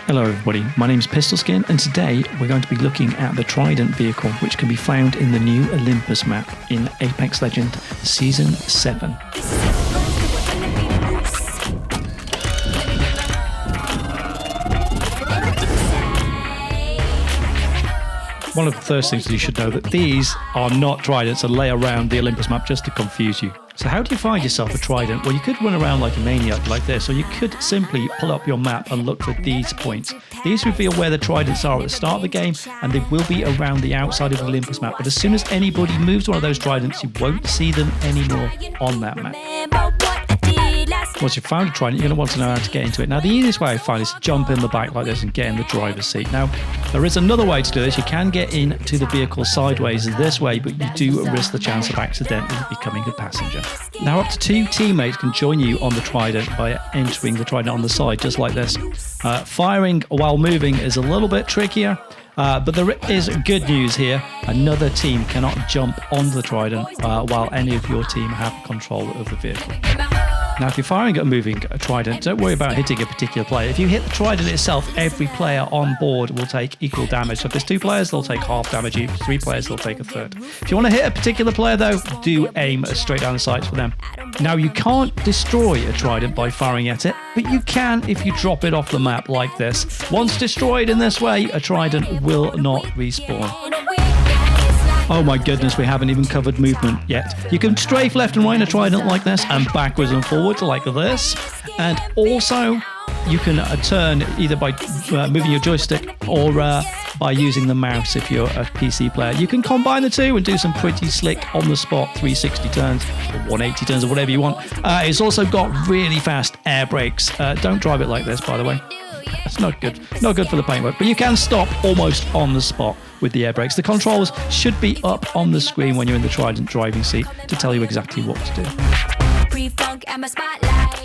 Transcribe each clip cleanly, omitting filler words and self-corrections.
Hello everybody, my name is Pistolskin and today we're going to be looking at the Trident vehicle which can be found in the new Olympus map in Apex Legends Season 7. One of the first things that you should know that these are not Tridents and lay around the Olympus map just to confuse you. So how do you find yourself a Trident? Well, you could run around like a maniac like this, or you could simply pull up your map and look for these points. These reveal where the Tridents are at the start of the game, and they will be around the outside of the Olympus map. But as soon as anybody moves one of those Tridents, you won't see them anymore on that map. Once you've found a Trident, you're going to want to know how to get into it. Now, the easiest way I find is to jump in the back like this and get in the driver's seat. Now, there is another way to do this. You can get into the vehicle sideways this way, but you do risk the chance of accidentally becoming a passenger. Now, up to 2 teammates can join you on the Trident by entering the Trident on the side, just like this. Firing while moving is a little bit trickier, but there is good news here. Another team cannot jump on the Trident while any of your team have control of the vehicle. Now, if you're firing at a moving Trident, don't worry about hitting a particular player. If you hit the Trident itself, every player on board will take equal damage. So if there's 2 players, they'll take half damage. If 3 players, they'll take a third. If you want to hit a particular player, though, do aim straight down the sights for them. Now, you can't destroy a Trident by firing at it, but you can if you drop it off the map like this. Once destroyed in this way, a Trident will not respawn. Oh my goodness, we haven't even covered movement yet. You can strafe left and right in a Trident like this and backwards and forwards like this. And also, you can turn either by moving your joystick or by using the mouse if you're a PC player. You can combine the two and do some pretty slick on-the-spot 360 turns or 180 turns or whatever you want. It's also got really fast air brakes. Don't drive it like this, by the way. It's not good. Not good for the paintwork. But you can stop almost on the spot with the air brakes. The controls should be up on the screen when you're in the Trident driving seat to tell you exactly what to do.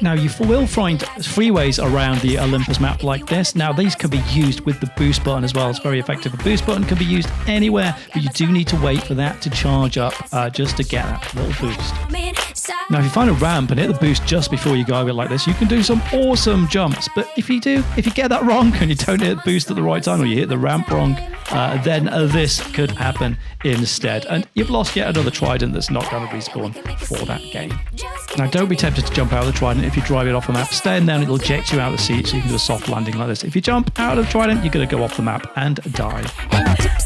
Now, you will find freeways around the Olympus map like this. Now, these can be used with the boost button as well. It's very effective. The boost button can be used anywhere, but you do need to wait for that to charge up just to get that little boost. Now, if you find a ramp and hit the boost just before you go over it like this, you can do some awesome jumps. But if you get that wrong and you don't hit the boost at the right time or you hit the ramp wrong, then this could happen instead. And you've lost yet another Trident that's not going to respawn for that game. Now, don't be tempted to jump out of the Trident if you drive it off the map. Stay in there and it'll eject you out of the seat so you can do a soft landing like this. If you jump out of the Trident, you're going to go off the map and die.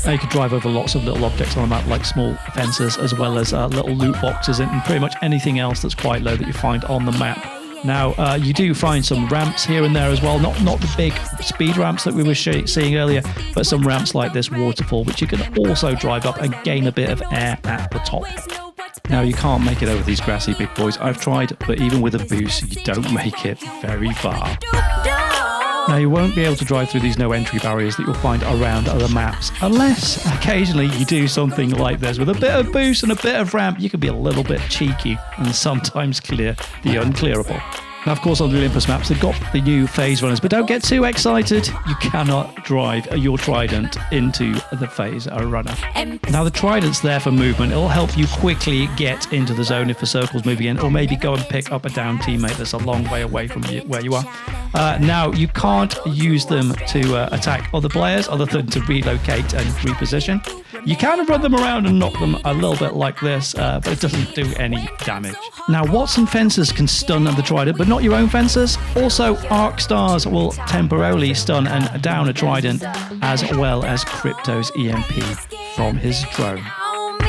Now, you can drive over lots of little objects on the map like small fences as well as little loot boxes and pretty much anything else that's quite low that you find on the map. Now, you do find some ramps here and there as well, not the big speed ramps that we were seeing earlier, but some ramps like this waterfall, which you can also drive up and gain a bit of air at the top. Now, you can't make it over these grassy big boys. I've tried, but even with a boost, you don't make it very far. Now, you won't be able to drive through these no entry barriers that you'll find around other maps, unless occasionally you do something like this. With a bit of boost and a bit of ramp, you can be a little bit cheeky and sometimes clear the unclearable. Now, of course, on the Olympus maps, they've got the new phase runners, but don't get too excited. You cannot drive your Trident into the phase runner. Now, the Trident's there for movement. It'll help you quickly get into the zone if a circle's moving in, or maybe go and pick up a down teammate that's a long way away from where you are. Now, you can't use them to attack other players other than to relocate and reposition. You can run them around and knock them a little bit like this, but it doesn't do any damage. Now, Watson fences can stun the Trident, but not your own fences. Also, arc stars will temporarily stun and down a Trident, as well as Crypto's EMP from his drone.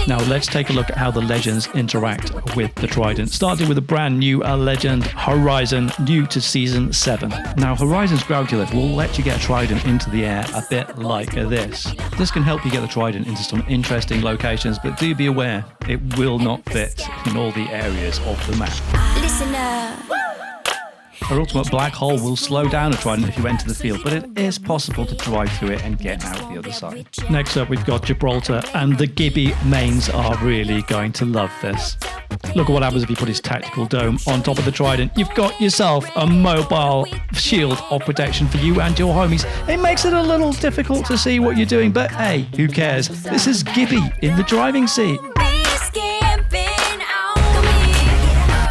Now, let's take a look at how the legends interact with the Trident, starting with a brand new legend, Horizon, new to Season 7. Now, Horizon's gravity lift will let you get a Trident into the air a bit like this. This can help you get the Trident into some interesting locations, but do be aware, it will not fit in all the areas of the map. Listen up. Her ultimate black hole will slow down a Trident if you enter the field, but it is possible to drive through it and get out the other side. Next up, we've got Gibraltar, and the Gibby mains are really going to love this. Look at what happens if you put his tactical dome on top of the Trident. You've got yourself a mobile shield of protection for you and your homies. It makes it a little difficult to see what you're doing, but hey, who cares? This is Gibby in the driving seat.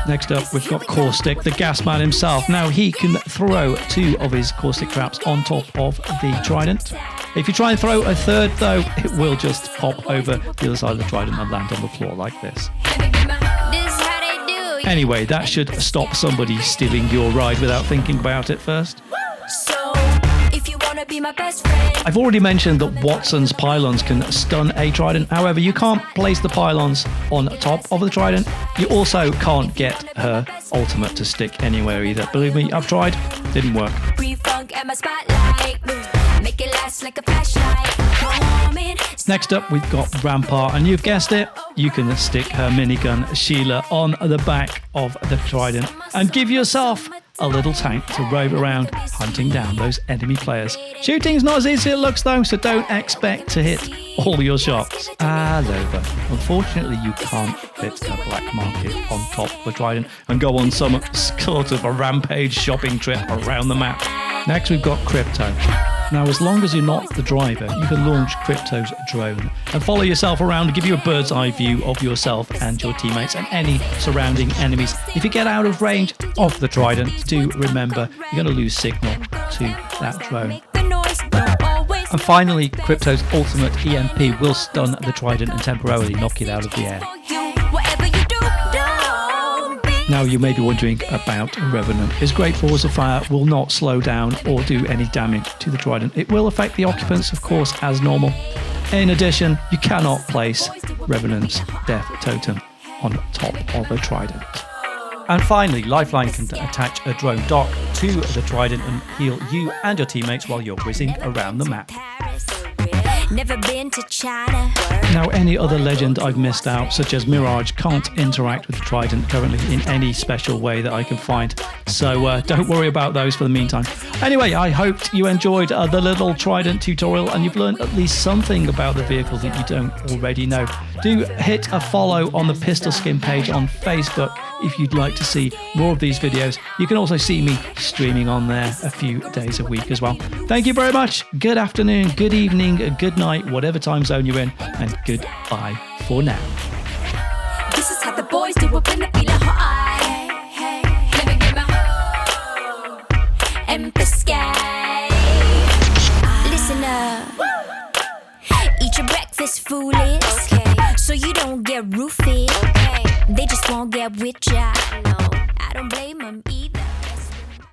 Next up, we've got Caustic, the gas man himself. Now, he can throw 2 of his caustic traps on top of the Trident. If you try and throw a third, though, it will just pop over the other side of the Trident and land on the floor like this. Anyway, that should stop somebody stealing your ride without thinking about it first. Be my best friend. I've already mentioned that Watson's pylons can stun a Trident. However, you can't place the pylons on top of the Trident. You also can't get her ultimate to stick anywhere either. Believe me, I've tried. Didn't work. Next up, we've got Rampart, and you've guessed it, you can stick her minigun Sheila on the back of the Trident and give yourself a little tank to rove around hunting down those enemy players. Shooting's not as easy as it looks though, so don't expect to hit all your shots. Over. Unfortunately, you can't fit a black market on top of the Trident and go on some sort of a rampage shopping trip around the map. Next, we've got Crypto. Now, as long as you're not the driver, you can launch Crypto's drone and follow yourself around to give you a bird's eye view of yourself and your teammates and any surrounding enemies. If you get out of range of the Trident, do remember you're going to lose signal to that drone. And finally, Crypto's ultimate EMP will stun the Trident and temporarily knock it out of the air. Now, you may be wondering about Revenant. His great force of fire will not slow down or do any damage to the Trident. It will affect the occupants, of course, as normal. In addition, you cannot place Revenant's death totem on top of a Trident. And finally, Lifeline can attach a drone dock to the Trident and heal you and your teammates while you're whizzing around the map. Never been to China. Now, any other legend I've missed out, such as Mirage, can't interact with the Trident currently in any special way that I can find. So don't worry about those for the meantime. Anyway, I hope you enjoyed the little Trident tutorial and you've learned at least something about the vehicle that you don't already know. Do hit a follow on the Pistol Skin page on Facebook if you'd like to see more of these videos. You can also see me streaming on there a few days a week as well. Thank you very much. Good afternoon, good evening, good night, whatever time zone you're in, and goodbye for now. This is how the boys do it when the feeling high. Let me get my hoe and biscuit. Listen up. Eat your breakfast, foolish. Okay. So you don't get roofied. Okay. They just won't get with ya. No, I don't blame them either.